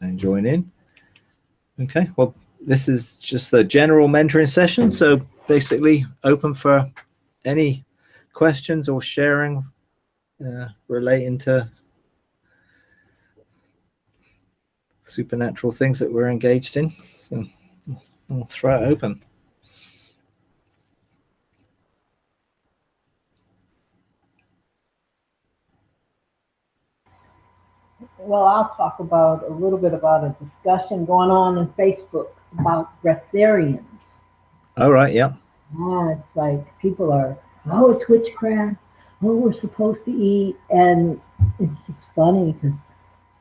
and join in. Okay, well, this is just a general mentoring session, so basically open for any questions or sharing relating to supernatural things that we're engaged in. So I'll throw it open. Well, I'll talk about a little bit about a discussion going on in Facebook about breatharians. Oh, right, yeah. It's like people are, oh, it's witchcraft. Oh, we're supposed to eat. And it's just funny because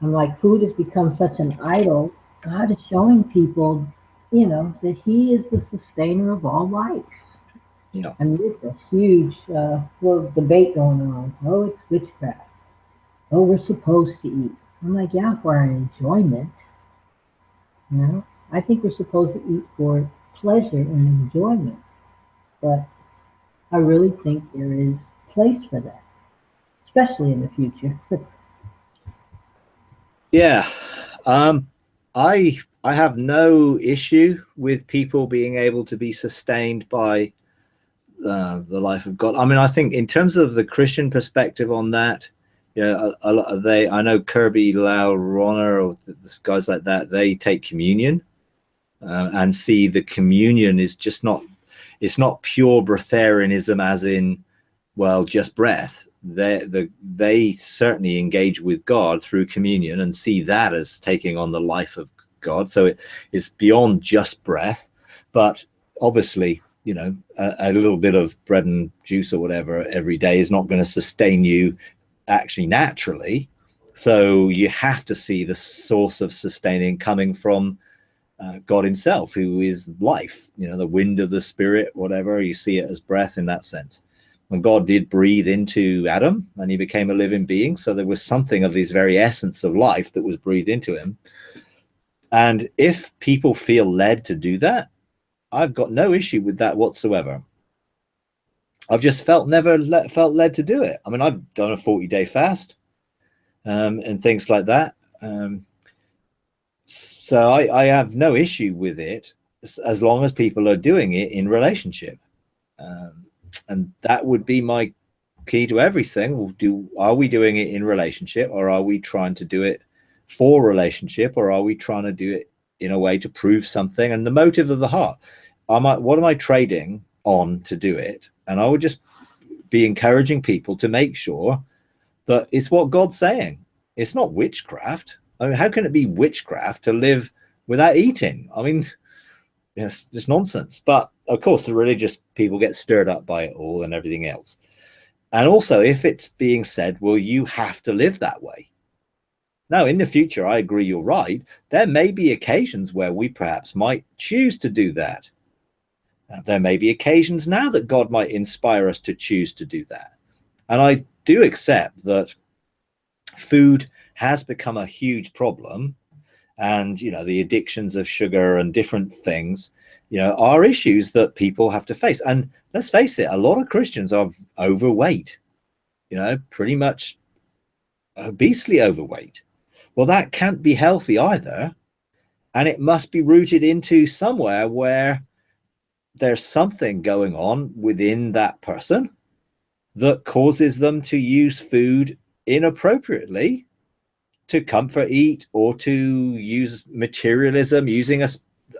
I'm like, food has become such an idol. God is showing people, that He is the sustainer of all life. Yeah. I mean, it's a huge little debate going on. Oh, it's witchcraft. Oh, we're supposed to eat. I'm like, yeah, for our enjoyment. I think we're supposed to eat for pleasure and enjoyment. But I really think there is place for that, especially in the future. Yeah. I have no issue with people being able to be sustained by the life of God. I mean, I think in terms of the Christian perspective on that, a lot of I know Kirby Lau Ronner or guys like that, they take communion and see the communion is just not, it's not pure breatharianism as in, well, just breath. They certainly engage with God through communion and see that as taking on the life of God. So it is beyond just breath, but obviously, a little bit of bread and juice or whatever every day is not going to sustain you actually naturally. So you have to see the source of sustaining coming from God himself, who is life, the wind of the spirit, whatever. You see it as breath in that sense. And God did breathe into Adam and he became a living being. So there was something of his very essence of life that was breathed into him. And if people feel led to do that, I've got no issue with that whatsoever. I've just never felt led to do it. I mean, I've done a 40-day fast and things like that. So I have no issue with it as long as people are doing it in relationship. And that would be my key to everything. Are we doing it in relationship, or are we trying to do it for relationship, or are we trying to do it in a way to prove something? And the motive of the heart, what am I trading on to do it? And I would just be encouraging people to make sure that it's what God's saying. It's not witchcraft. I mean, how can it be witchcraft to live without eating? I mean, it's just nonsense. But of course, the religious people get stirred up by it all and everything else. And also, if it's being said, well, you have to live that way. Now, in the future, I agree, you're right. There may be occasions where we perhaps might choose to do that. There may be occasions now that God might inspire us to choose to do that. And I do accept that food has become a huge problem. And, the addictions of sugar and different things, are issues that people have to face. And let's face it, a lot of Christians are overweight, pretty much obesely overweight. Well, that can't be healthy either. And it must be rooted into somewhere where there's something going on within that person that causes them to use food inappropriately to comfort eat, or to use materialism, using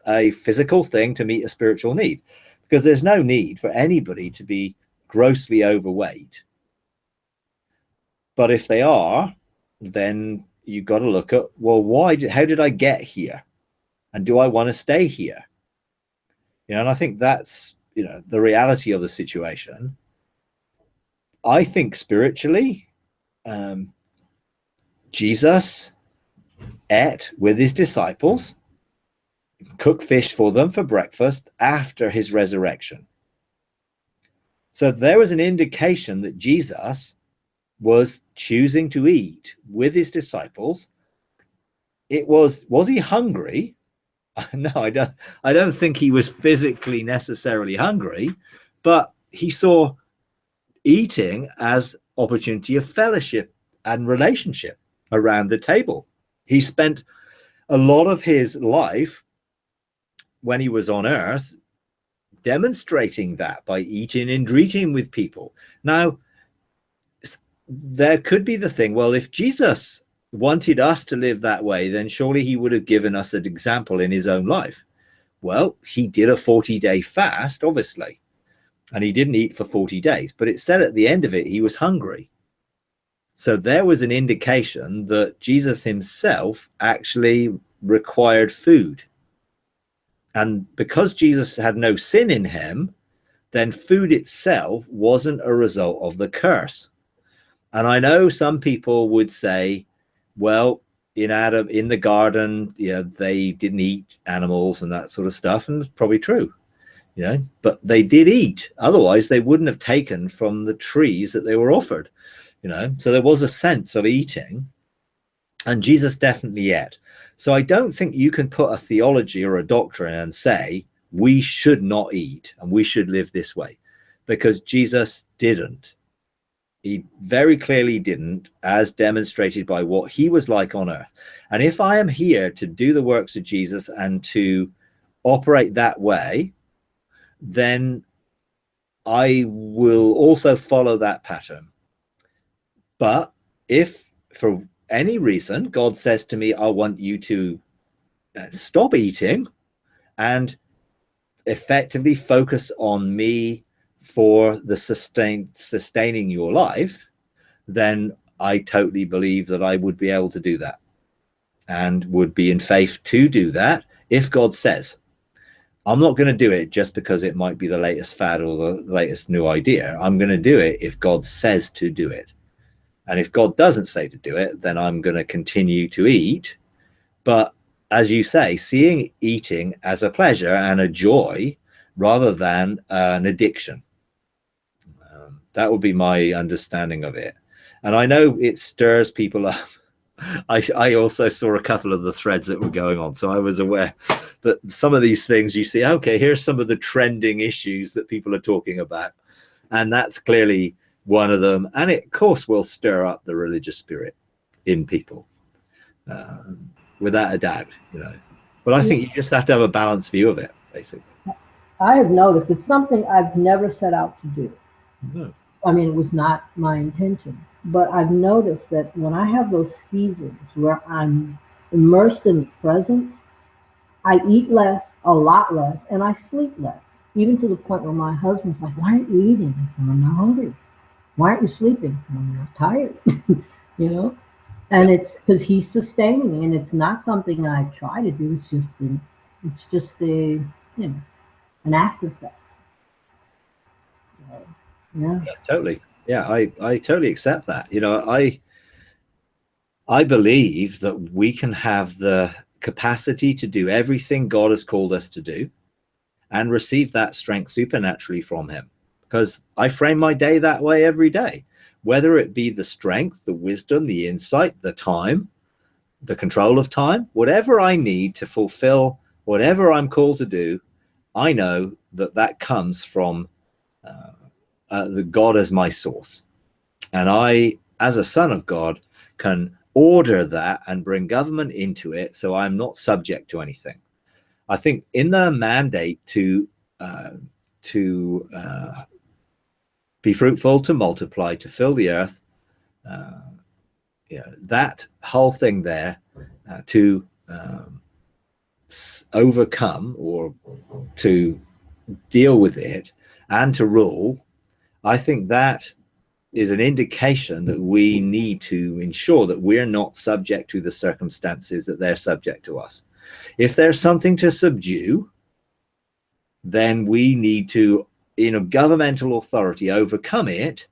a physical thing to meet a spiritual need. Because there's no need for anybody to be grossly overweight. But if they are, then you've got to look at, well, how did I get here? And do I want to stay here? And I think that's, the reality of the situation. I think spiritually, Jesus ate with his disciples, cooked fish for them for breakfast after his resurrection. So there was an indication that Jesus was choosing to eat with his disciples. Was he hungry? No, I don't think he was physically necessarily hungry, but he saw eating as opportunity of fellowship and relationship around the table. He spent a lot of his life when he was on earth demonstrating that by eating and drinking with people. Now, there could be the thing, well, if Jesus wanted us to live that way, then surely he would have given us an example in his own life. Well, he did a 40-day fast, obviously, and he didn't eat for 40 days, but it said at the end of it, he was hungry. So there was an indication that Jesus himself actually required food. And because Jesus had no sin in him, then food itself wasn't a result of the curse. And I know some people would say, well, in Adam, in the garden, they didn't eat animals and that sort of stuff. And it's probably true, but they did eat. Otherwise, they wouldn't have taken from the trees that they were offered, So there was a sense of eating, and Jesus definitely ate. So I don't think you can put a theology or a doctrine and say, we should not eat and we should live this way, because Jesus didn't. He very clearly didn't, as demonstrated by what he was like on earth. And if I am here to do the works of Jesus and to operate that way, then I will also follow that pattern. But if for any reason God says to me, I want you to stop eating and effectively focus on me for the sustaining your life, then I totally believe that I would be able to do that and would be in faith to do that if God says. I'm not going to do it just because it might be the latest fad or the latest new idea. I'm going to do it if God says to do it. And if God doesn't say to do it, then I'm going to continue to eat. But as you say, seeing eating as a pleasure and a joy rather than an addiction. That would be my understanding of it. And I know it stirs people up. I also saw a couple of the threads that were going on. So I was aware that some of these things you see, okay, here's some of the trending issues that people are talking about. And that's clearly one of them. And it, of course, will stir up the religious spirit in people, without a doubt, But I think you just have to have a balanced view of it, basically. I have noticed it's something I've never set out to do. No. I mean, it was not my intention. But I've noticed that when I have those seasons where I'm immersed in the presence, I eat less, a lot less, and I sleep less. Even to the point where my husband's like, why aren't you eating? I said, I'm not hungry. Why aren't you sleeping? I'm not tired, And it's because he's sustaining me, and it's not something I try to do. It's just an after effect. So, yeah, totally. Yeah, I totally accept that. I believe that we can have the capacity to do everything God has called us to do and receive that strength supernaturally from him, because I frame my day that way every day, whether it be the strength, the wisdom, the insight, the time, the control of time, whatever I need to fulfill whatever I'm called to do. I know that comes from the God as my source. And I, as a son of God, can order that and bring government into it, so I'm not subject to anything. I think in the mandate to be fruitful, to multiply, to fill the earth, that whole thing there, to overcome or to deal with it and to rule, I think that is an indication that we need to ensure that we're not subject to the circumstances that they're subject to us. If there's something to subdue, then we need to, governmental authority, overcome it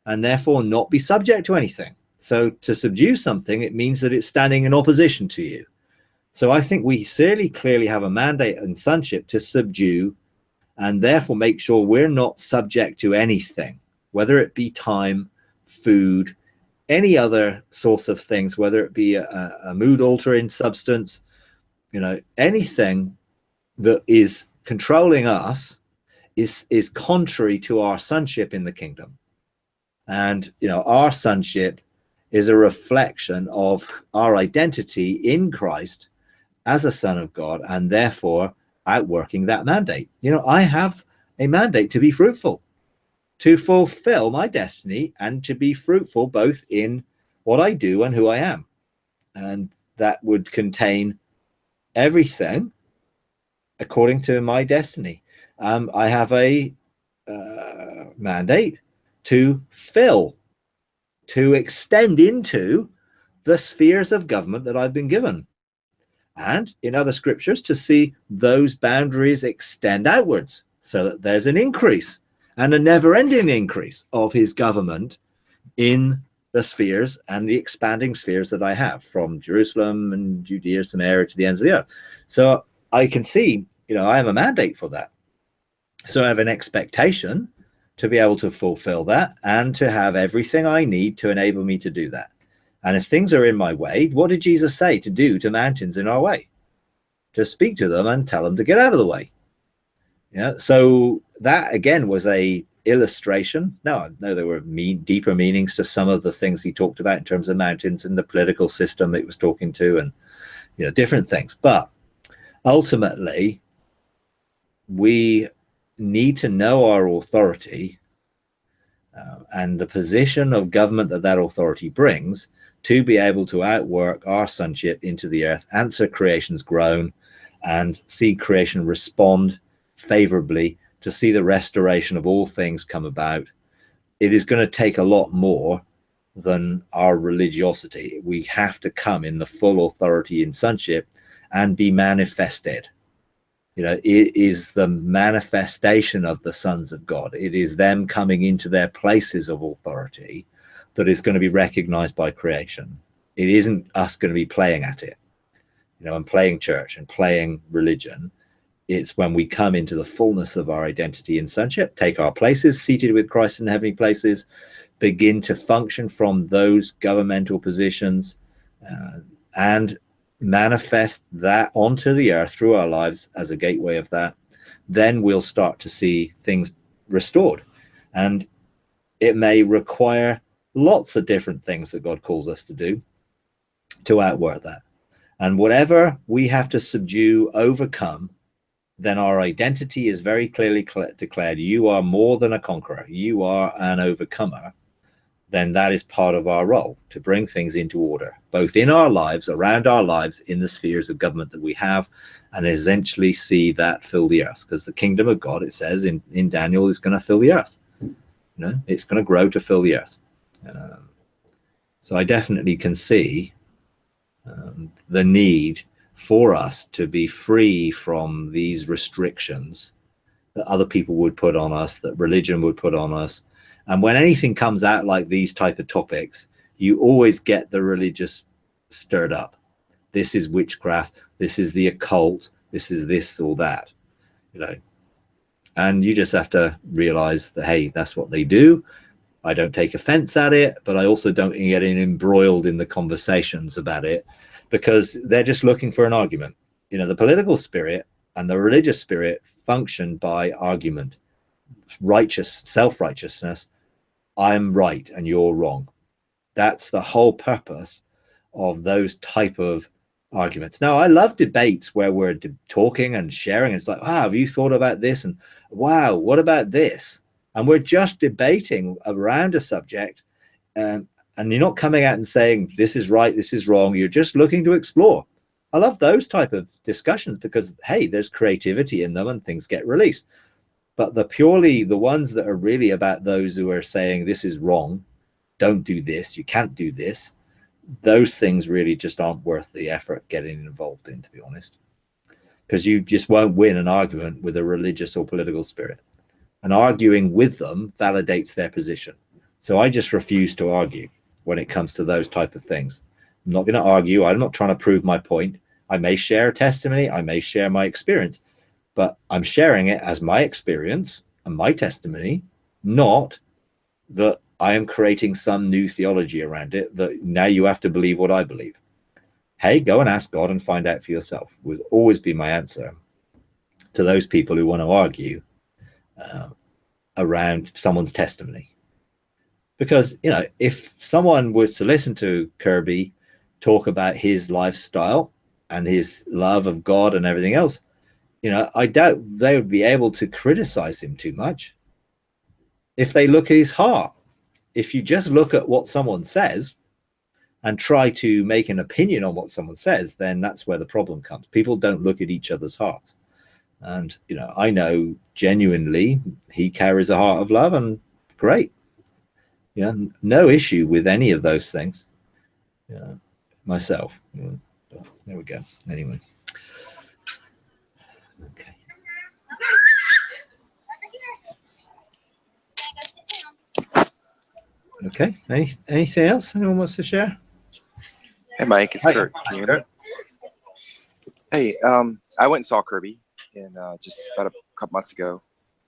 and therefore not be subject to anything. So to subdue something, it means that it's standing in opposition to you. So I think we clearly have a mandate in sonship to subdue and therefore make sure we're not subject to anything, whether it be time, food, any other source of things, whether it be a mood altering substance, anything that is controlling us is contrary to our sonship in the kingdom. And, our sonship is a reflection of our identity in Christ as a son of God, and therefore outworking that mandate. You know, I have a mandate to be fruitful, to fulfill my destiny, and to be fruitful both in what I do and who I am. And that would contain everything according to my destiny. I have a mandate to fill, to extend into the spheres of government that I've been given. And in other scriptures, to see those boundaries extend outwards so that there's an increase and a never-ending increase of his government in the spheres and the expanding spheres that I have, from Jerusalem and Judea, Samaria to the ends of the earth. So I can see, you know, I have a mandate for that. So I have an expectation to be able to fulfill that and to have everything I need to enable me to do that. And if things are in my way, what did Jesus say to do to mountains in our way? To speak to them and tell them to get out of the way. Yeah. So that again was a illustration. No, I know there were deeper meanings to some of the things he talked about in terms of mountains and the political system it was talking to, and, you know, different things. But ultimately, we need to know our authority and the position of government that that authority brings, to be able to outwork our sonship into the earth, answer creation's groan, and see creation respond favorably, to see the restoration of all things come about. It is going to take a lot more than our religiosity. We have to come in the full authority in sonship and be manifested. You know, it is the manifestation of the sons of God. It is them coming into their places of authority that is going to be recognized by creation. It isn't us going to be playing at it, you know, and playing church and playing religion. It's when we come into the fullness of our identity in sonship, take our places, seated with Christ in heavenly places, begin to function from those governmental positions, and manifest that onto the earth through our lives as a gateway of that. Then we'll start to see things restored. And it may require lots of different things that God calls us to do to outwork that. And whatever we have to subdue, overcome, then our identity is very clearly declared. You are more than a conqueror. You are an overcomer. Then that is part of our role, to bring things into order, both in our lives, around our lives, in the spheres of government that we have, and essentially see that fill the earth. Because the kingdom of God, it says in Daniel, is going to fill the earth. You know, it's going to grow to fill the earth. So I definitely can see the need for us to be free from these restrictions that other people would put on us, that religion would put on us. And when anything comes out like these type of topics, you always get the religious stirred up. This is witchcraft. This is the occult. This is this or that, you know. And you just have to realize that, hey, that's what they do. I don't take offense at it, but I also don't get embroiled in the conversations about it, because they're just looking for an argument. You know, the political spirit and the religious spirit function by argument, self-righteousness. I'm right and you're wrong. That's the whole purpose of those type of arguments. Now, I love debates where we're talking and sharing. It's like, wow, have you thought about this? And wow, what about this? And we're just debating around a subject, and you're not coming out and saying this is right, this is wrong. You're just looking to explore. I love those type of discussions because, hey, there's creativity in them and things get released. But the ones that are really about those who are saying this is wrong, don't do this, you can't do this, those things really just aren't worth the effort getting involved in, to be honest. Because you just won't win an argument with a religious or political spirit. And arguing with them validates their position. So I just refuse to argue when it comes to those type of things. I'm not going to argue. I'm not trying to prove my point. I may share a testimony. I may share my experience, but I'm sharing it as my experience and my testimony, not that I am creating some new theology around it that now you have to believe what I believe. Hey, go and ask God and find out for yourself would always be my answer to those people who want to argue around someone's testimony. Because, you know, if someone was to listen to Kirby talk about his lifestyle and his love of God and everything else, you know, I doubt they would be able to criticize him too much if they look at his heart. If you just look at what someone says and try to make an opinion on what someone says, then that's where the problem comes. People don't look at each other's hearts. And, you know, I know genuinely he carries a heart of love, and great. You know, no issue with any of those things. Myself. There we go. Anyway. Okay. Okay. Anything else anyone wants to share? Hey, Mike, it's Kurt. Can you hear me? Hey, I went and saw Kirby in just about a couple months ago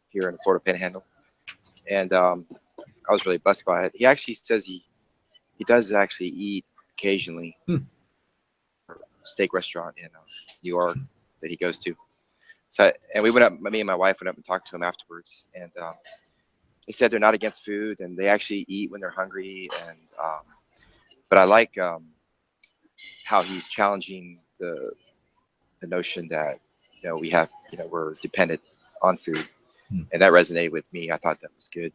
here in the Florida Panhandle, and I was really blessed by it. He actually says he does actually eat occasionally. Steak restaurant in New York that he goes to. So, and we went up. Me and my wife went up and talked to him afterwards, and they said they're not against food, and they actually eat when they're hungry. And but I like how he's challenging the notion that, you know, we have, you know, we're dependent on food, and that resonated with me. I thought that was good.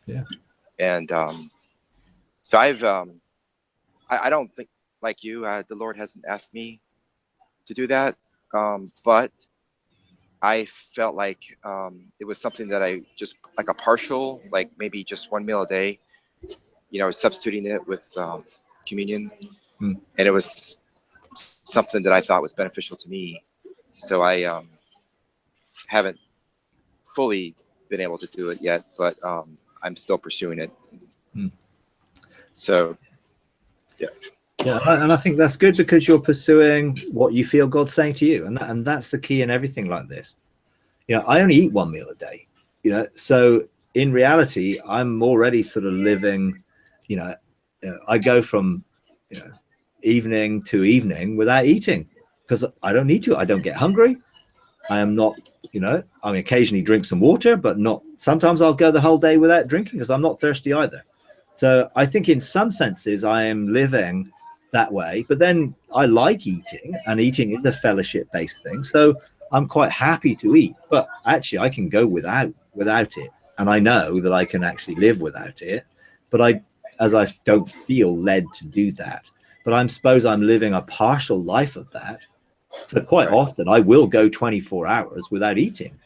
Yeah. And so I don't think, like you, the Lord hasn't asked me to do that, but I felt like it was something that I just, like a partial, like maybe just one meal a day, you know, substituting it with communion, and it was something that I thought was beneficial to me. So I haven't fully been able to do it yet, but I'm still pursuing it. So, yeah. Yeah, and I think that's good, because you're pursuing what you feel God's saying to you, and that's the key in everything like this. You know, I only eat one meal a day. You know, so in reality, I'm already sort of living. You know, I go from, you know, evening to evening without eating, because I don't need to. I don't get hungry. I am not. You know, I mean, occasionally drink some water, but not. Sometimes I'll go the whole day without drinking because I'm not thirsty either. So I think in some senses I am living that way, but then I like eating, and eating is a fellowship based thing, so I'm quite happy to eat, but actually I can go without it, and I know that I can actually live without it, but I don't feel led to do that. But I suppose I'm living a partial life of that, so quite often I will go 24 hours without eating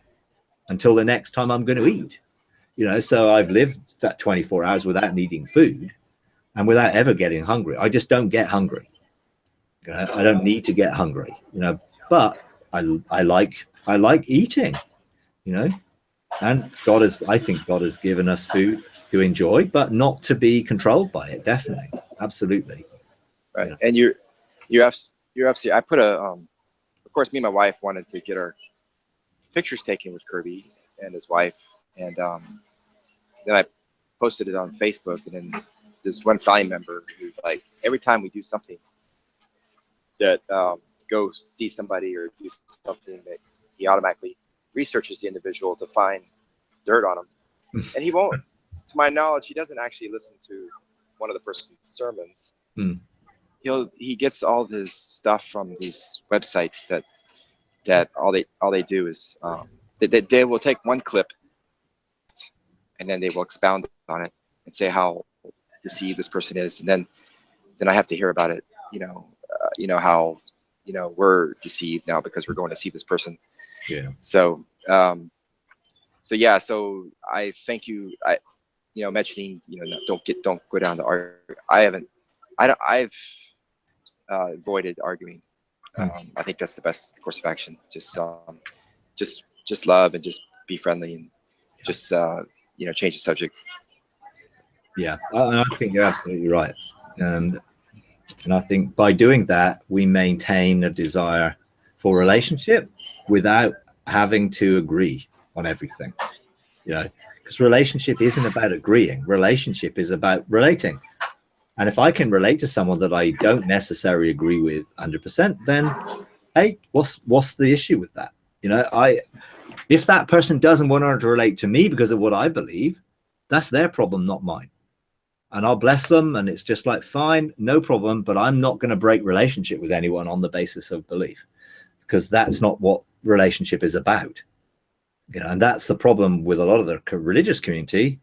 until the next time I'm going to eat, you know. So I've lived that 24 hours without needing food and without ever getting hungry. I just don't get hungry. I don't need to get hungry, you know, but I like eating, you know, and I think God has given us food to enjoy, but not to be controlled by it. Definitely. Absolutely. Right. Yeah. And you're absolutely, I put of course, me and my wife wanted to get our pictures taken with Kirby and his wife. And then I posted it on Facebook, and then there's one family member who, like, every time we do something that go see somebody or do something, that he automatically researches the individual to find dirt on him. And he won't, to my knowledge, he doesn't actually listen to one of the person's sermons. He gets all his stuff from these websites that all they do is they will take one clip and then they will expound on it and say how deceived this person is, and then I have to hear about it, you know, how, you know, we're deceived now because we're going to see this person. Yeah. So yeah, so I thank you, you know, mentioning, you know, don't go down the art. I've avoided arguing. I think that's the best course of action. Just love and just be friendly, and just you know, change the subject. Yeah, I think you're absolutely right. And I think by doing that, we maintain a desire for relationship without having to agree on everything, you know, because relationship isn't about agreeing. Relationship is about relating. And if I can relate to someone that I don't necessarily agree with 100%, then hey, what's the issue with that? You know, if that person doesn't want to relate to me because of what I believe, that's their problem, not mine. and I'll bless them, and it's just like, fine, no problem, but I'm not going to break relationship with anyone on the basis of belief, because that's not what relationship is about. You know, and that's the problem with a lot of the religious community.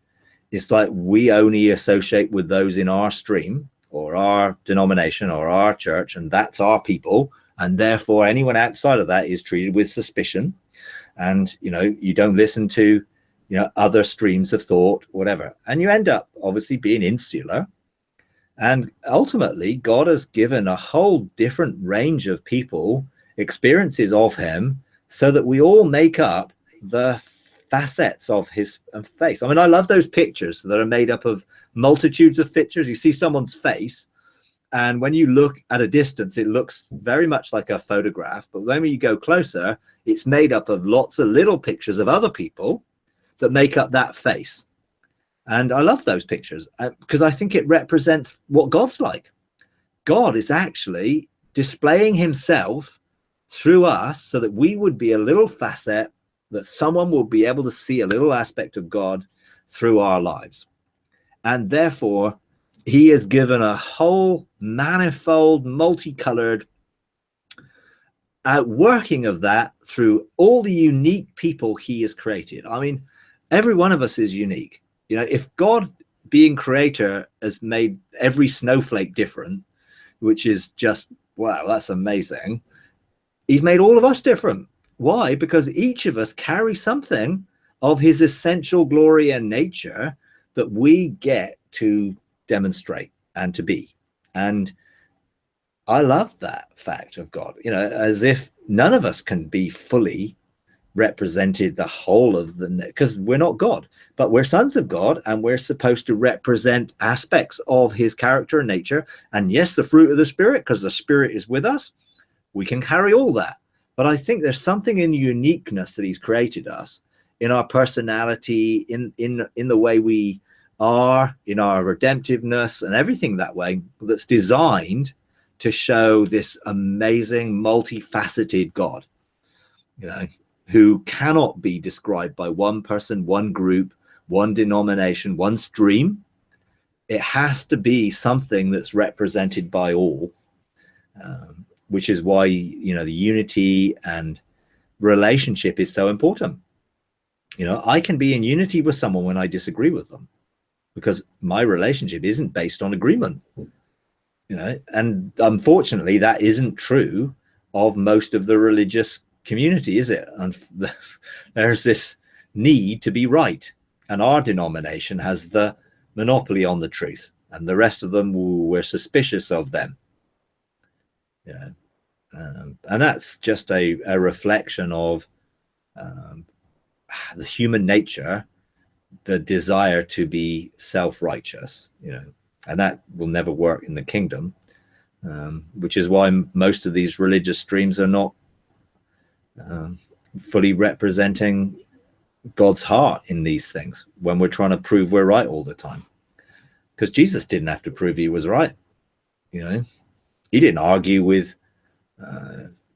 It's like we only associate with those in our stream or our denomination or our church, and that's our people, and therefore anyone outside of that is treated with suspicion. And you know, you don't listen to, you know, other streams of thought, whatever, and you end up obviously being insular. And ultimately God has given a whole different range of people experiences of him, so that we all make up the facets of his face. I mean, I love those pictures that are made up of multitudes of pictures. You see someone's face, and when you look at a distance, it looks very much like a photograph, but when you go closer, it's made up of lots of little pictures of other people that make up that face. And I love those pictures because I think it represents what God's like. God is actually displaying himself through us so that we would be a little facet, that someone will be able to see a little aspect of God through our lives. And therefore, he has given a whole manifold, multicolored outworking of that through all the unique people he has created. I mean, every one of us is unique. You know, if God, being creator, has made every snowflake different, which is just, wow, that's amazing. He's made all of us different. Why? Because each of us carry something of his essential glory and nature that we get to demonstrate and to be. And I love that fact of God, you know, as if none of us can be fully represented the whole of the, because we're not God, but we're sons of God, and we're supposed to represent aspects of his character and nature. And yes, the fruit of the Spirit, because the Spirit is with us, we can carry all that. But I think there's something in uniqueness that he's created us, in our personality, in the way we are, in our redemptiveness and everything that way, that's designed to show this amazing multifaceted God, you know, who cannot be described by one person, one group, one denomination, one stream. It has to be something that's represented by all, which is why, you know, the unity and relationship is so important. You know, I can be in unity with someone when I disagree with them, because my relationship isn't based on agreement. You know, and unfortunately, that isn't true of most of the religious community, is it? And there's this need to be right, and our denomination has the monopoly on the truth, and the rest of them, we're suspicious of them. Yeah, and that's just a reflection of the human nature, the desire to be self-righteous, you know, and that will never work in the kingdom, which is why most of these religious streams are not fully representing God's heart in these things, when we're trying to prove we're right all the time. Because Jesus didn't have to prove he was right. You know, he didn't argue with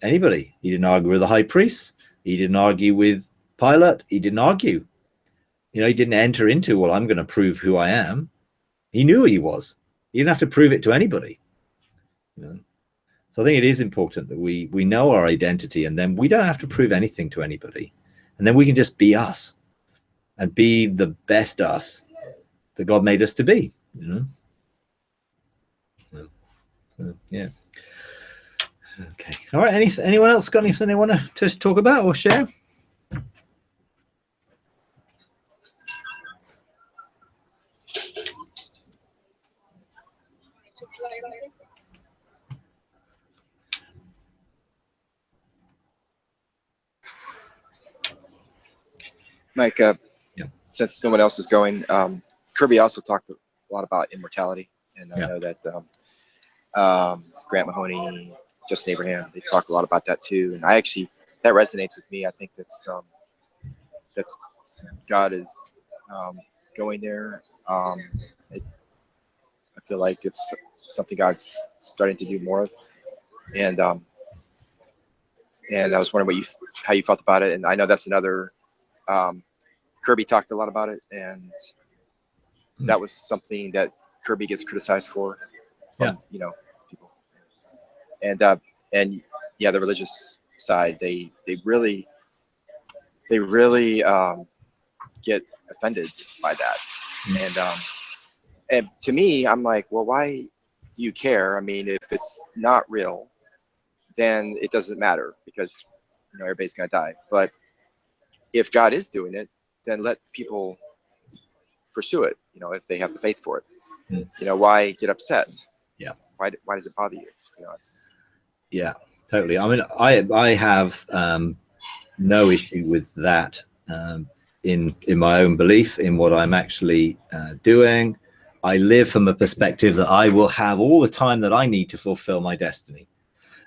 anybody. He didn't argue with the high priests. He didn't argue with Pilate. He didn't argue. You know, he didn't enter into, well, I'm going to prove who I am. He knew who he was. He didn't have to prove it to anybody. You know? So I think it is important that we know our identity, and then we don't have to prove anything to anybody. And then we can just be us and be the best us that God made us to be, you know? So, yeah. Okay. All right. Anyone else got anything they want to talk about or share? Mike, Yeah. since someone else is going, Kirby also talked a lot about immortality, and I know that Grant Mahoney, Justin Abraham, they talk a lot about that too, and I actually, that resonates with me. I think that's God is going there. I feel like it's something God's starting to do more of, and I was wondering how you felt about it, and I know that's another. Kirby talked a lot about it, and that was something that Kirby gets criticized for from, Yeah. you know, people. And yeah, the religious side, they really get offended by that. And to me, I'm like, well, why do you care? I mean, if it's not real, then it doesn't matter, because, you know, everybody's gonna die. But if God is doing it, then let people pursue it, you know, if they have the faith for it. You know, why get upset? Yeah. Why does it bother you? You know, it's Yeah, totally. I mean, I have no issue with that in my own belief in what I'm actually doing. I live from a perspective that I will have all the time that I need to fulfill my destiny.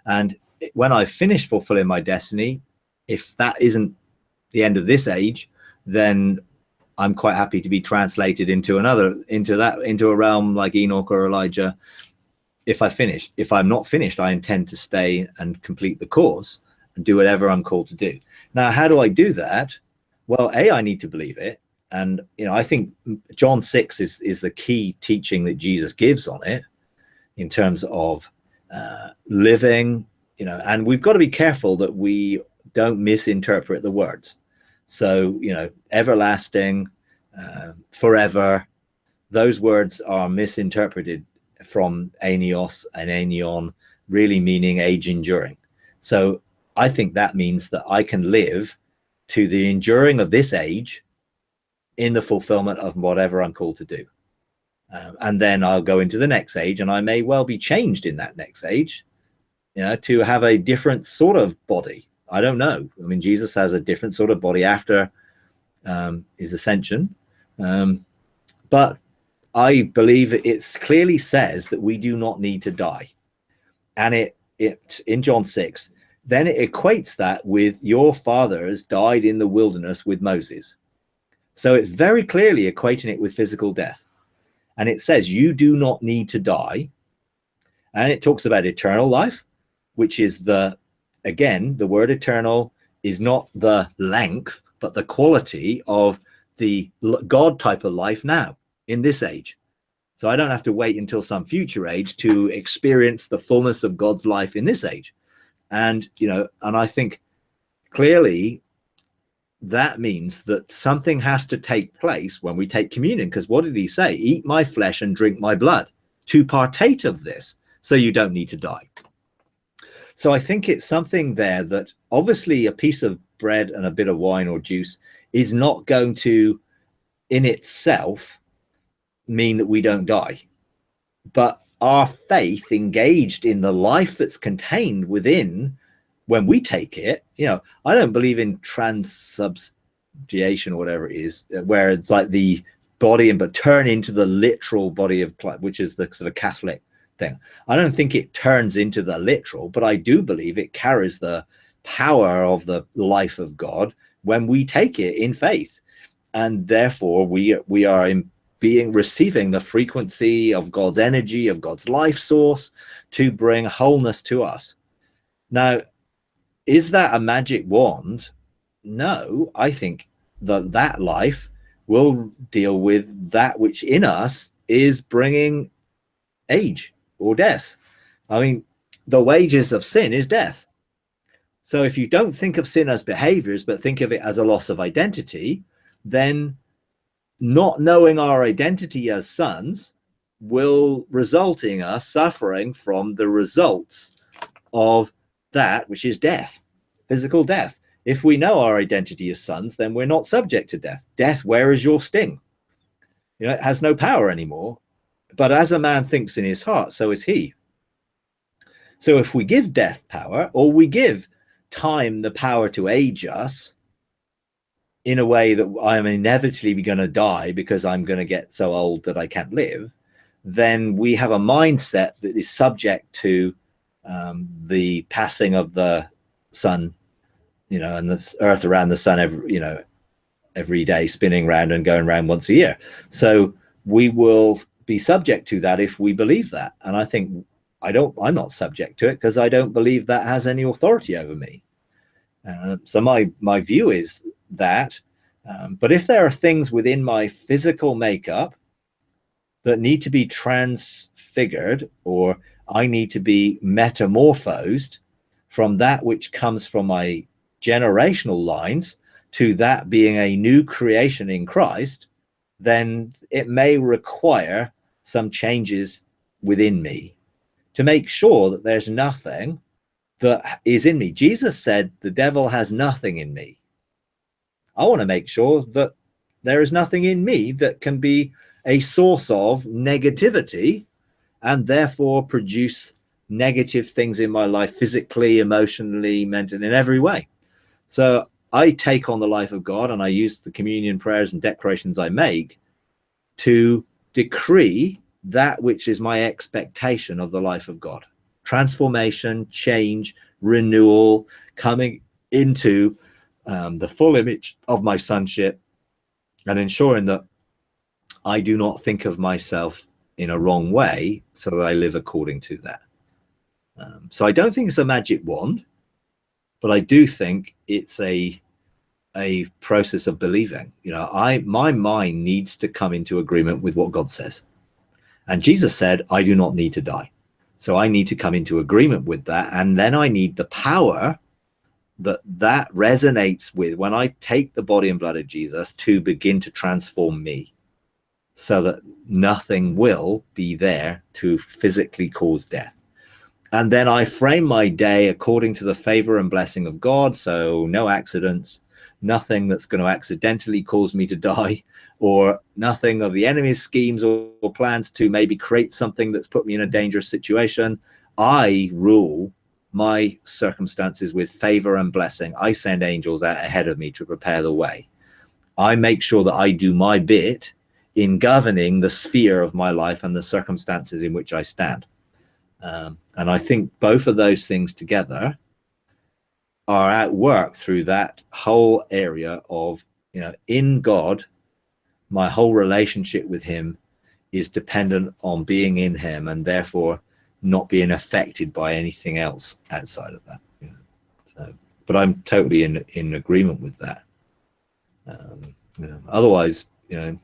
And when I've finished fulfilling my destiny, if that isn't the end of this age, then I'm quite happy to be translated into a realm like Enoch or Elijah. If I finish, if I'm not finished, I intend to stay and complete the course and do whatever I'm called to do. Now, how do I do that? Well, I need to believe it. And, you know, I think John 6 is the key teaching that Jesus gives on it in terms of living, you know, and we've got to be careful that we don't misinterpret the words. So, you know, everlasting, forever, those words are misinterpreted from aeneos and aeneon, really meaning age enduring. So I think that means that I can live to the enduring of this age in the fulfillment of whatever I'm called to do. And then I'll go into the next age, and I may well be changed in that next age, you know, to have a different sort of body. I don't know. I mean, Jesus has a different sort of body after his ascension. But I believe it clearly says that we do not need to die. And it in John 6, then it equates that with your fathers died in the wilderness with Moses. So it's very clearly equating it with physical death. And it says you do not need to die. And it talks about eternal life, which is again, the word eternal is not the length, but the quality of the God type of life now in this age. So I don't have to wait until some future age to experience the fullness of God's life in this age. And, you know, and I think clearly that means that something has to take place when we take communion. Because what did he say? Eat my flesh and drink my blood, to partake of this, so you don't need to die. So I think it's something there that obviously a piece of bread and a bit of wine or juice is not going to, in itself, mean that we don't die. But our faith engaged in the life that's contained within, when we take it, you know, I don't believe in transubstantiation or whatever it is, where it's like the body but turn into the literal body of Christ, which is the sort of Catholic thing. I don't think it turns into the literal, but I do believe it carries the power of the life of God when we take it in faith. And therefore we are receiving the frequency of God's energy, of God's life source, to bring wholeness to us. Now, is that a magic wand? No, I think that life will deal with that which in us is bringing age or death. I mean, the wages of sin is death. So if you don't think of sin as behaviors, but think of it as a loss of identity, then not knowing our identity as sons will result in us suffering from the results of that which is death, physical death. If we know our identity as sons, then we're not subject to death. Death, where is your sting? You know, it has no power anymore. But as a man thinks in his heart, so is he. So if we give death power, or we give time the power to age us in a way that I'm inevitably going to die because I'm going to get so old that I can't live, then we have a mindset that is subject to the passing of the sun, you know, and the earth around the sun every day, spinning round and going round once a year. So we will be subject to that if we believe that. And I think I'm not subject to it because I don't believe that has any authority over me. So my view is that, but if there are things within my physical makeup that need to be transfigured, or I need to be metamorphosed from that which comes from my generational lines to that being a new creation in Christ, then it may require some changes within me to make sure that there's nothing that is in me. Jesus said, the devil has nothing in me. I want to make sure that there is nothing in me that can be a source of negativity and therefore produce negative things in my life, physically, emotionally, mentally, in every way. So I take on the life of God, and I use the communion prayers and declarations I make to decree that which is my expectation of the life of God. Transformation, change, renewal, coming into the full image of my sonship, and ensuring that I do not think of myself in a wrong way, so that I live according to that. So I don't think it's a magic wand, but I do think it's a process of believing. You know, my mind needs to come into agreement with what God says. And Jesus said, I do not need to die. So I need to come into agreement with that. And then I need the power that resonates with when I take the body and blood of Jesus to begin to transform me, so that nothing will be there to physically cause death. And then I frame my day according to the favor and blessing of God. So no accidents, nothing that's going to accidentally cause me to die, or nothing of the enemy's schemes or plans to maybe create something that's put me in a dangerous situation. I rule my circumstances with favor and blessing. I send angels out ahead of me to prepare the way. I make sure that I do my bit in governing the sphere of my life and the circumstances in which I stand. And I think both of those things together are at work through that whole area of, you know, in God, my whole relationship with him is dependent on being in him, and therefore not being affected by anything else outside of that. You know? So, but I'm totally in agreement with that. You know, otherwise, you know,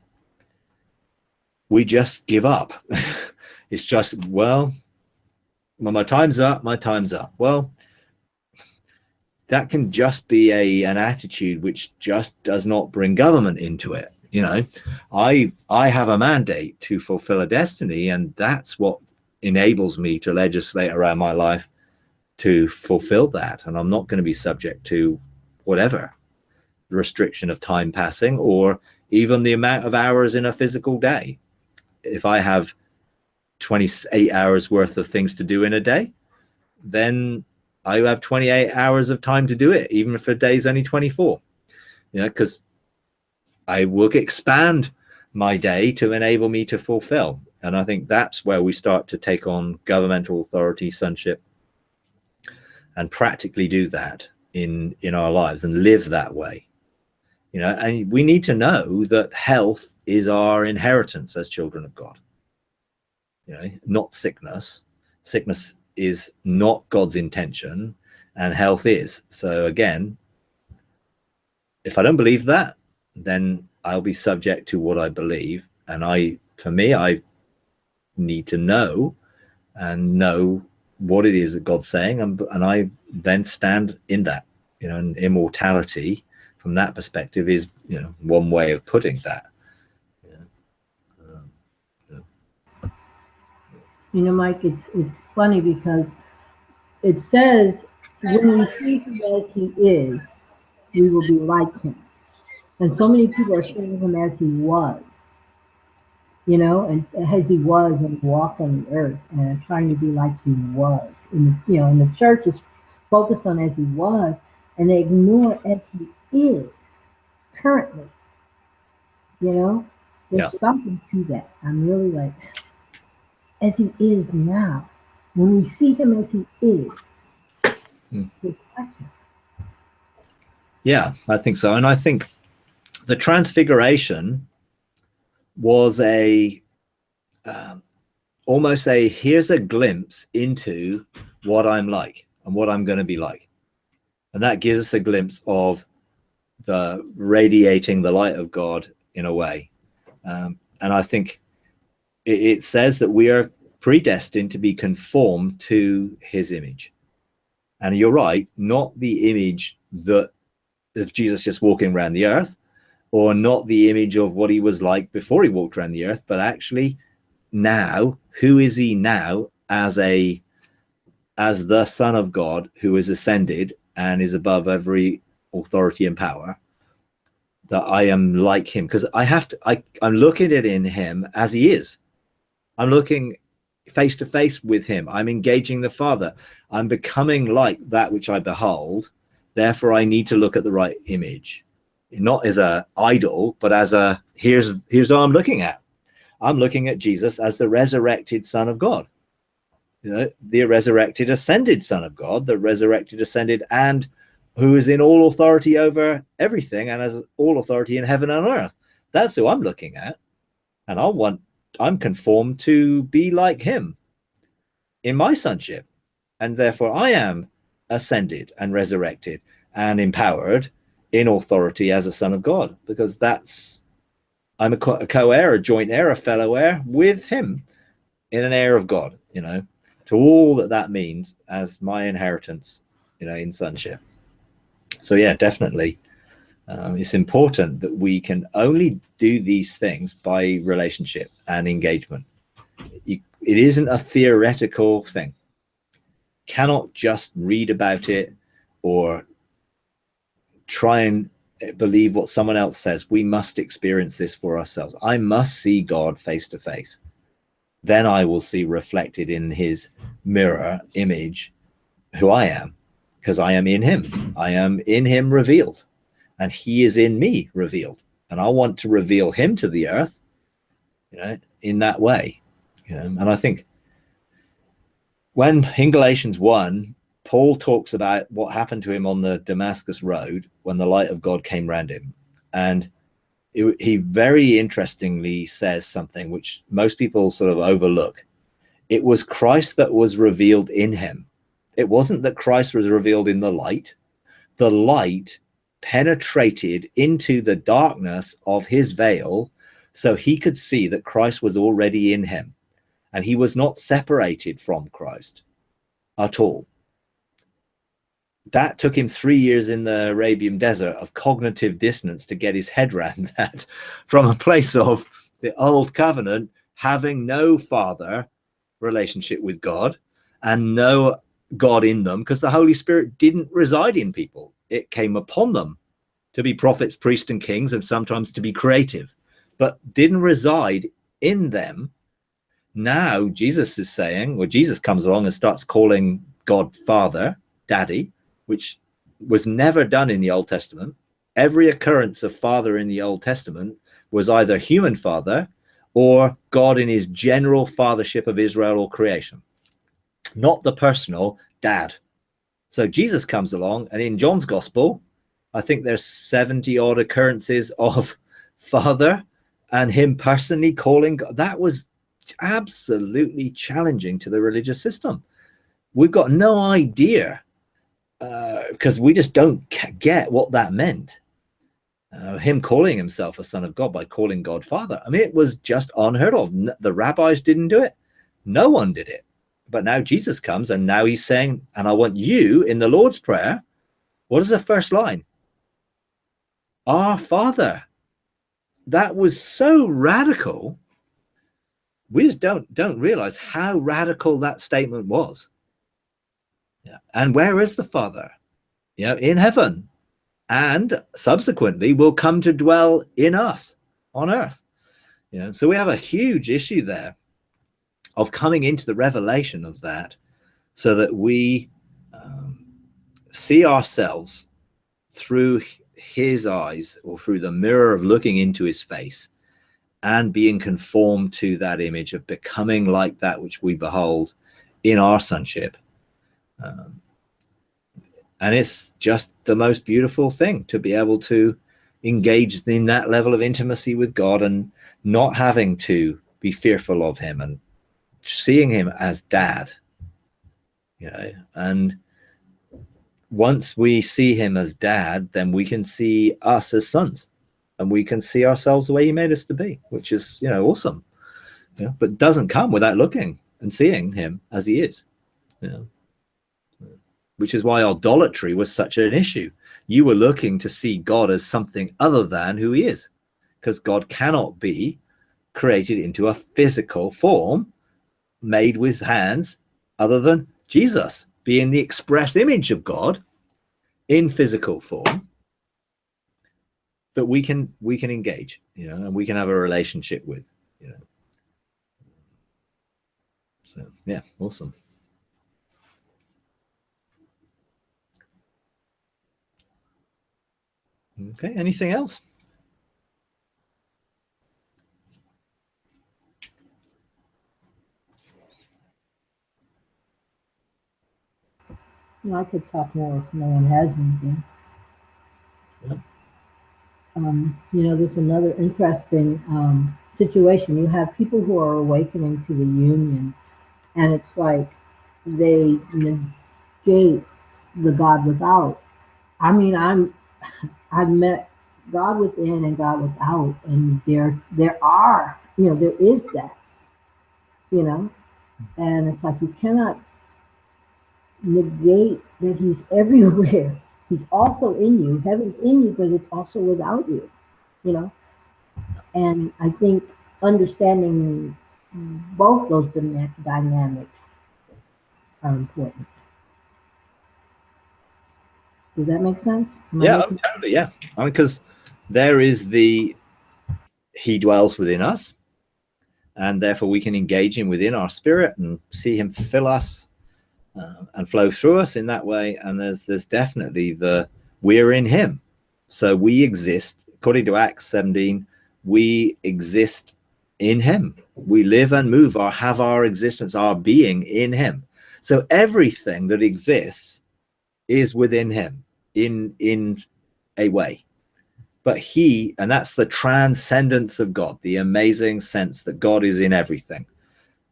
we just give up. It's just, well, when my time's up, my time's up. Well, that can just be an attitude which just does not bring government into it. You know, I have a mandate to fulfill a destiny, and that's what enables me to legislate around my life to fulfill that. And I'm not going to be subject to whatever restriction of time passing, or even the amount of hours in a physical day. If I have 28 hours worth of things to do in a day, then I have 28 hours of time to do it, even if a day is only 24. You know, because I will expand my day to enable me to fulfill. And I think that's where we start to take on governmental authority, sonship, and practically do that in our lives and live that way. You know, and we need to know that health is our inheritance as children of God. You know, not sickness. Sickness is not God's intention, and health is. So again, if I don't believe that, then I'll be subject to what I believe. And for me, I need to know what it is that God's saying, and I then stand in that. You know, and immortality from that perspective is, you know, one way of putting that. You know, Mike, it's funny because it says when we see him as he is, we will be like him. And so many people are seeing him as he was, you know, and as he was and walked on the earth, and trying to be like he was. And the church is focused on as he was, and they ignore as he is currently. You know, there's something to that. I'm really like, as he is now. When we see him as he is, we like him. Yeah, I think so. And I think the transfiguration was almost here's a glimpse into what I'm like and what I'm going to be like. And that gives us a glimpse of the radiating the light of God in a way. And I think it says that we are predestined to be conformed to his image. And you're right, not the image that of Jesus just walking around the earth, or not the image of what he was like before he walked around the earth, but actually now, who is he now as the Son of God who is ascended and is above every authority and power, that I am like him. Because I'm looking at in him as he is. I'm looking face to face with him. I'm engaging the Father. I'm becoming like that which I behold. Therefore, I need to look at the right image, not as a idol, but as a here's what I'm looking at. I'm looking at Jesus as the resurrected Son of God, the resurrected, ascended Son of God, the resurrected, ascended, and who is in all authority over everything and has all authority in heaven and earth. That's who I'm looking at, and I'm conformed to be like him in my sonship, and therefore I am ascended and resurrected and empowered in authority as a son of God, because I'm a co-heir, a joint heir, a fellow heir with him, in an heir of God, to all that means as my inheritance, in sonship. So yeah, definitely. It's important that we can only do these things by relationship and engagement. It isn't a theoretical thing. Cannot just read about it or try and believe what someone else says. We must experience this for ourselves. I must see God face to face. Then I will see reflected in his mirror image who I am, because I am in him. I am in him revealed, and he is in me revealed. And I want to reveal him to the earth, in that way. And I think when in Galatians 1, Paul talks about what happened to him on the Damascus road when the light of God came around him. And he very interestingly says something which most people sort of overlook. It was Christ that was revealed in him. It wasn't that Christ was revealed in the light. The light penetrated into the darkness of his veil so he could see that Christ was already in him. And he was not separated from Christ at all. That took him 3 years in the Arabian desert of cognitive dissonance to get his head around that, from a place of the old covenant, having no father relationship with God and no God in them, because the Holy Spirit didn't reside in people. It came upon them to be prophets, priests, and kings, and sometimes to be creative, but didn't reside in them. Now Jesus is saying, well, Jesus comes along and starts calling God Father, Daddy, which was never done in the Old Testament. Every occurrence of Father in the Old Testament was either human father or God in his general fathership of Israel or creation, not the personal dad. So Jesus comes along, and in John's gospel, I think there's 70 odd occurrences of Father and him personally calling God. That was absolutely challenging to the religious system. We've got no idea, because we just don't get what that meant. Him calling himself a son of God by calling God Father. I mean, it was just unheard of. The rabbis didn't do it. No one did it. But now Jesus comes, and now he's saying, and I want you in the Lord's Prayer, what is the first line? Our Father. That was so radical. We just don't realize how radical that statement was. Yeah. And where is the Father? In heaven, and subsequently will come to dwell in us on earth. So we have a huge issue there of coming into the revelation of that, so that we see ourselves through his eyes, or through the mirror of looking into his face, and being conformed to that image of becoming like that which we behold in our sonship. And it's just the most beautiful thing to be able to engage in that level of intimacy with God, and not having to be fearful of him, and seeing him as dad. And once we see him as dad, then we can see us as sons, and we can see ourselves the way he made us to be, which is, awesome. you know, but doesn't come without looking and seeing him as he is, you know, which is why idolatry was such an issue. You were looking to see God as something other than who he is, because God cannot be created into a physical form made with hands other than Jesus being the express image of God in physical form that we can engage, you know, and we can have a relationship with, you know. So yeah, awesome. Okay, anything else? I could talk more if no one has anything. Yeah. You know, there's another interesting situation. You have people who are awakening to the union, and it's like they negate the God without. I mean, I've met God within and God without, and there are, you know, there is that, you know, and it's like you cannot negate that he's everywhere. He's also in you. Heaven's in you, but it's also without you, you know. And I think understanding both those dynamics are important. Does that make sense? Yeah, totally. Yeah, I mean, because there is he dwells within us, and therefore we can engage him within our spirit and see him fill us and flow through us in that way. And there's definitely we're in him, so we exist according to Acts 17. We exist in him. We live and move, have our existence, our being in him. So everything that exists is within him in a way. But and that's the transcendence of God, the amazing sense that God is in everything.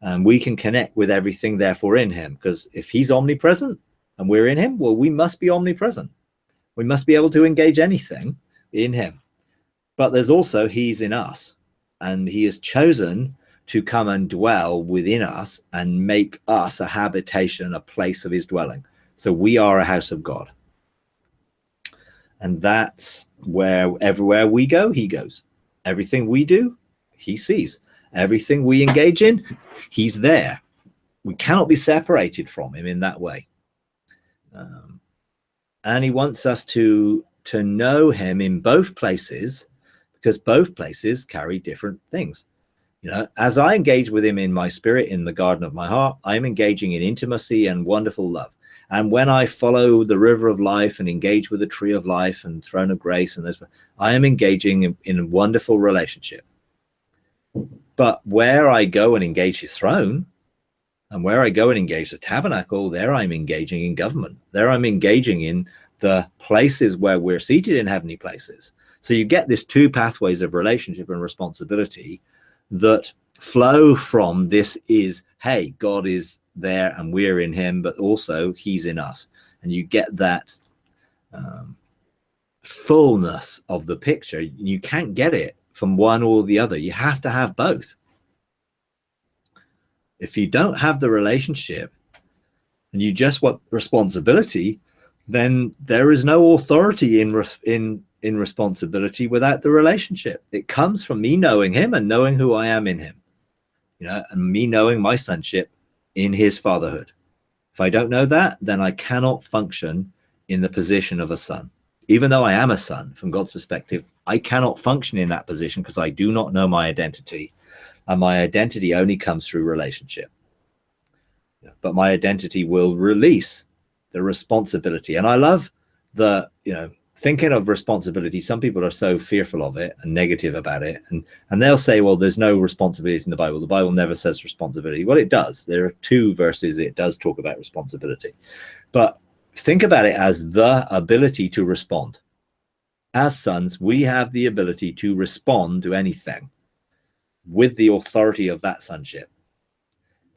And we can connect with everything, therefore, in him. Because if he's omnipresent and we're in him, well, we must be omnipresent. We must be able to engage anything in him. But there's also he's in us. And he has chosen to come and dwell within us and make us a habitation, a place of his dwelling. So we are a house of God. And that's where everywhere we go, he goes. Everything we do, he sees. Everything we engage in, he's there. We cannot be separated from him in that way. And he wants us to know him in both places, because both places carry different things. You know, as I engage with him in my spirit, in the garden of my heart, I'm engaging in intimacy and wonderful love. And when I follow the river of life and engage with the tree of life and throne of grace, and I am engaging in a wonderful relationship. But where I go and engage his throne, and where I go and engage the tabernacle, there I'm engaging in government. There I'm engaging in the places where we're seated in heavenly places. So you get this two pathways of relationship and responsibility that flow from this is, hey, God is there and we're in him, but also he's in us. And you get that fullness of the picture. You can't get it from one or the other. You have to have both. If you don't have the relationship and you just want responsibility, then there is no authority in responsibility without the relationship. It comes from me knowing him and knowing who I am in him, you know, and me knowing my sonship in his fatherhood. If I don't know that, then I cannot function in the position of a son. Even though I am a son, from God's perspective, I cannot function in that position because I do not know my identity. And my identity only comes through relationship. But my identity will release the responsibility. And I love thinking of responsibility. Some people are so fearful of it and negative about it. And they'll say, well, there's no responsibility in the Bible. The Bible never says responsibility. Well, it does. There are 2 verses it does talk about responsibility. But think about it as the ability to respond. As sons, we have the ability to respond to anything with the authority of that sonship.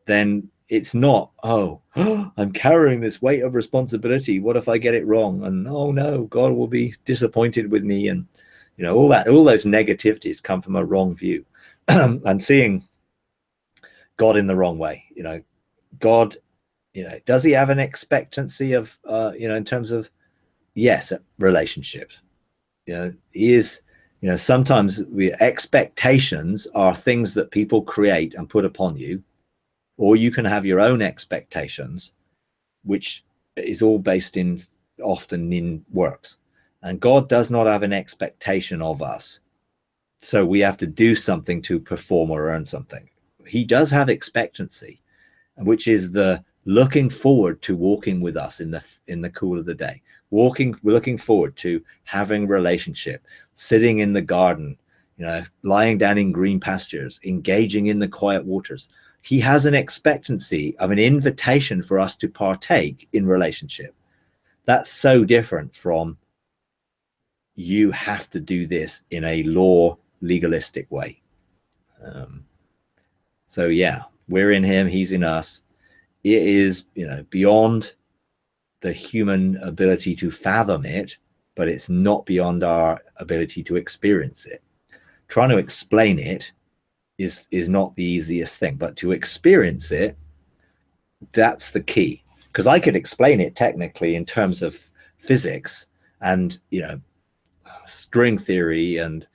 Then it's not, I'm carrying this weight of responsibility. What if I get it wrong? And oh no, God will be disappointed with me. And all those negativities come from a wrong view. And seeing God in the wrong way. God, does he have an expectancy of, in terms of, yes, relationships? He is, sometimes expectations are things that people create and put upon you, or you can have your own expectations, which is all based often in works. And God does not have an expectation of us, so we have to do something to perform or earn something. He does have expectancy, which is the looking forward to walking with us in the cool of the day, looking forward to having relationship, sitting in the garden, lying down in green pastures, engaging in the quiet waters. He has an expectancy of an invitation for us to partake in relationship. That's so different from, you have to do this in a legalistic way. So yeah, we're in him, he's in us. It is, beyond the human ability to fathom it, but it's not beyond our ability to experience it. Trying to explain it is not the easiest thing, but to experience it, that's the key. Because I could explain it technically in terms of physics and, string theory and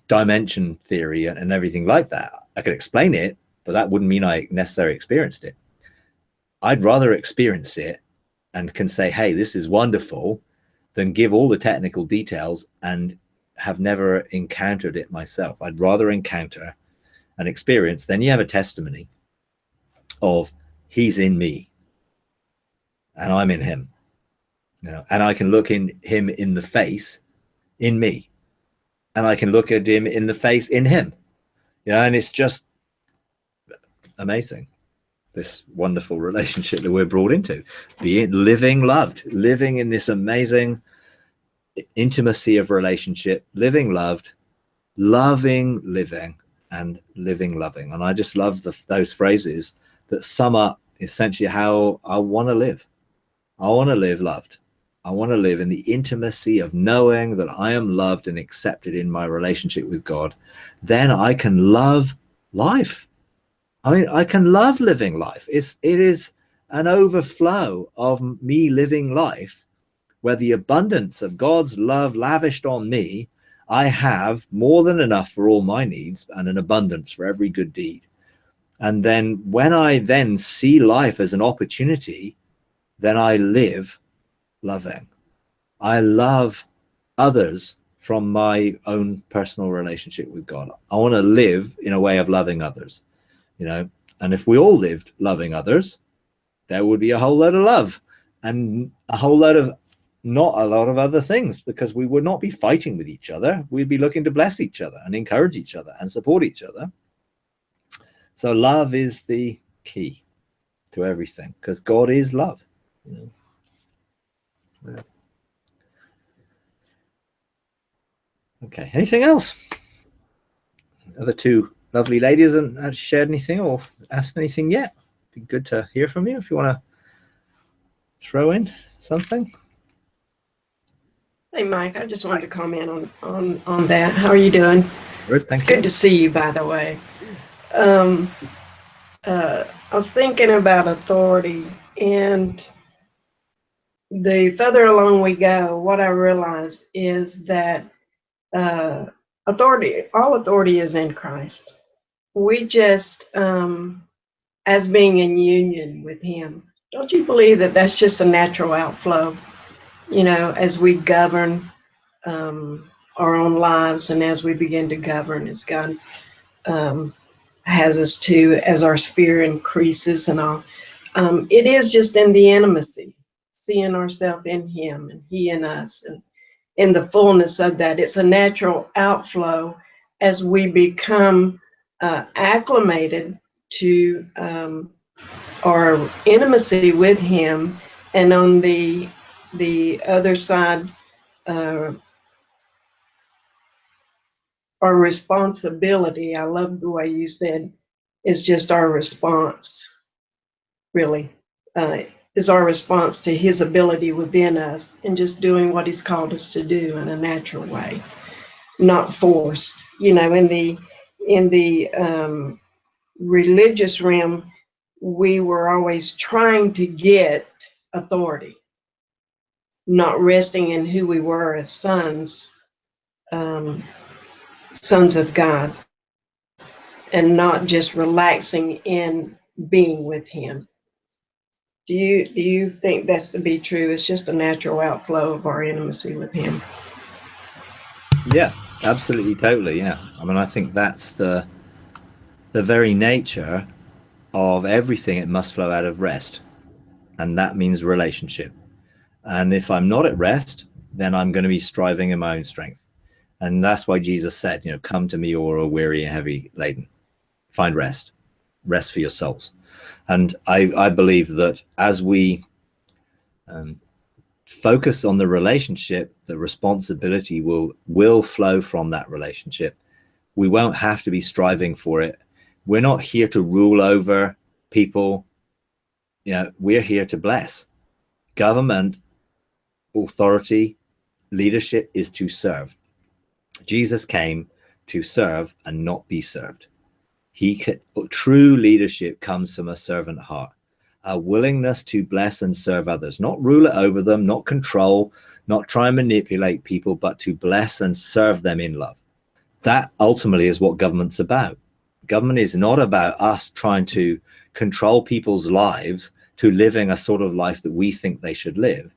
dimension theory and everything like that. I could explain it, but that wouldn't mean I necessarily experienced it. I'd rather experience it and can say, hey, this is wonderful, than give all the technical details and have never encountered it myself. I'd rather encounter and experience. Then you have a testimony of, he's in me and I'm in him, and I can look in him in the face in me, and I can look at him in the face in him, and it's just amazing, this wonderful relationship that we're brought into, living in this amazing intimacy of relationship, living loved, loving living, and living loving. And I just love those phrases that sum up essentially how I want to live. I want to live loved. I want to live in the intimacy of knowing that I am loved and accepted in my relationship with God. Then I can love life. I mean, I can love living life. It is an overflow of me living life, where the abundance of God's love lavished on me, I have more than enough for all my needs and an abundance for every good deed. And then when I then see life as an opportunity, then I live loving. I love others from my own personal relationship with God. I want to live in a way of loving others, and if we all lived loving others, there would be a whole lot of love and not a lot of other things, because we would not be fighting with each other. We'd be looking to bless each other and encourage each other and support each other. So love is the key to everything, because God is love. Yeah. Okay, anything else? Other two lovely ladies haven't shared anything or asked anything yet. Be good to hear from you if you want to throw in something. Hey, Mike, I just wanted to comment on that. How are you doing? Good, thank you. It's good to see you, by the way. I was thinking about authority, and the further along we go, what I realized is that all authority is in Christ. We just, as being in union with him, don't you believe that that's just a natural outflow, as we govern our own lives, and as we begin to govern as God has us to, as our spirit increases and all. It is just in the intimacy, seeing ourselves in him and he in us, and in the fullness of that. It's a natural outflow as we become acclimated to our intimacy with him, and on the other side, our responsibility, I love the way you said, is just our response, really, is our response to his ability within us, and just doing what he's called us to do in a natural way, not forced. In the religious realm, we were always trying to get authority, not resting in who we were as sons, sons of God, and not just relaxing in being with Him. Do you think that's to be true? It's just a natural outflow of our intimacy with Him. Yeah, absolutely, totally. Yeah, I mean, I think that's the very nature of everything. It must flow out of rest, and that means relationship. And if I'm not at rest, then I'm going to be striving in my own strength. And that's why Jesus said, come to me, all who are weary and heavy laden, find rest for your souls. And I believe that as we focus on the relationship, the responsibility will flow from that relationship. We won't have to be striving for it. We're not here to rule over people. We're here to bless. Government, authority, leadership is to serve. Jesus came to serve and not be served. True leadership comes from a servant heart, a willingness to bless and serve others, not rule it over them, not control, not try and manipulate people, but to bless and serve them in love. That ultimately is what government's about. Government is not about us trying to control people's lives to living a sort of life that we think they should live.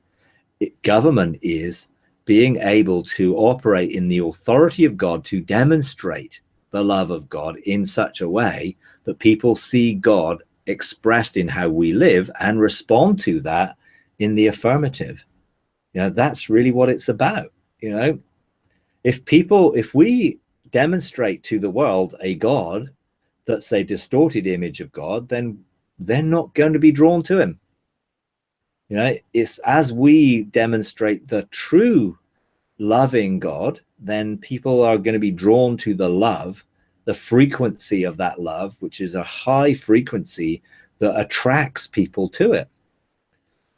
Government is being able to operate in the authority of God to demonstrate the love of God in such a way that people see God expressed in how we live and respond to that in the affirmative. That's really what it's about. If we demonstrate to the world a God that's a distorted image of God, then they're not going to be drawn to him. It's as we demonstrate the true loving God, then people are going to be drawn to the love, the frequency of that love, which is a high frequency that attracts people to it.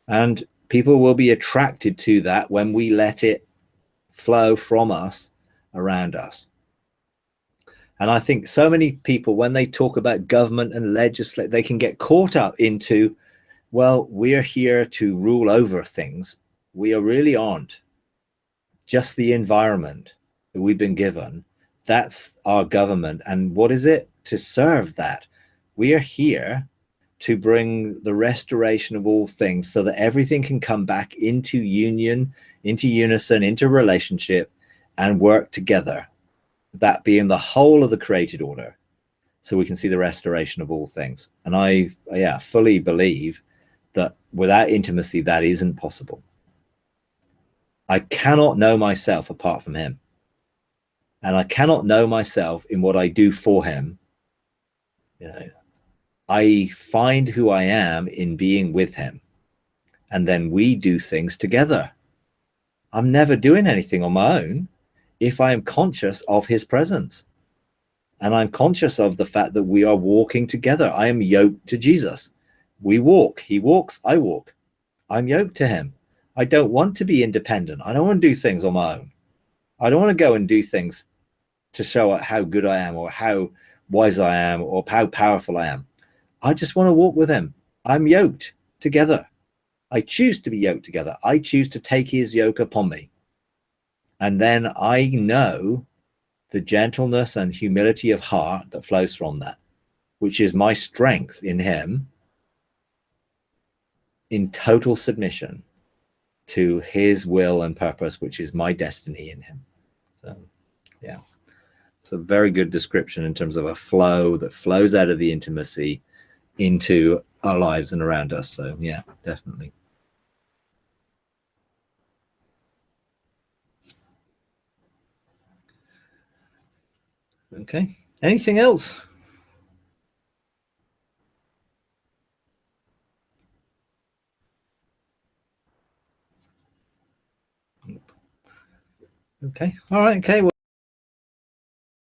And people will be attracted to that when we let it flow from us around us. And I think so many people, when they talk about government and legislate, they can get caught up into, well, we're here to rule over things. We really aren't. Just the environment that we've been given, that's our government. And what is it? To serve that. We are here to bring the restoration of all things so that everything can come back into union, into unison, into relationship, and work together. That being the whole of the created order, so we can see the restoration of all things. And I fully believe that without intimacy, that isn't possible. I cannot know myself apart from him. And I cannot know myself in what I do for him. I find who I am in being with him. And then we do things together. I'm never doing anything on my own if I am conscious of his presence. And I'm conscious of the fact that we are walking together. I am yoked to Jesus. We walk. He walks. I walk. I'm yoked to him. I don't want to be independent. I don't want to do things on my own. I don't want to go and do things to show how good I am or how wise I am or how powerful I am. I just want to walk with him. I'm yoked together. I choose to be yoked together. I choose to take his yoke upon me. And then I know the gentleness and humility of heart that flows from that, which is my strength in him, in total submission to his will and purpose, which is my destiny in him. So, yeah, it's a very good description in terms of a flow that flows out of the intimacy into our lives and around us. So, yeah, definitely. Okay. Anything else? Okay. All right. Okay. Well,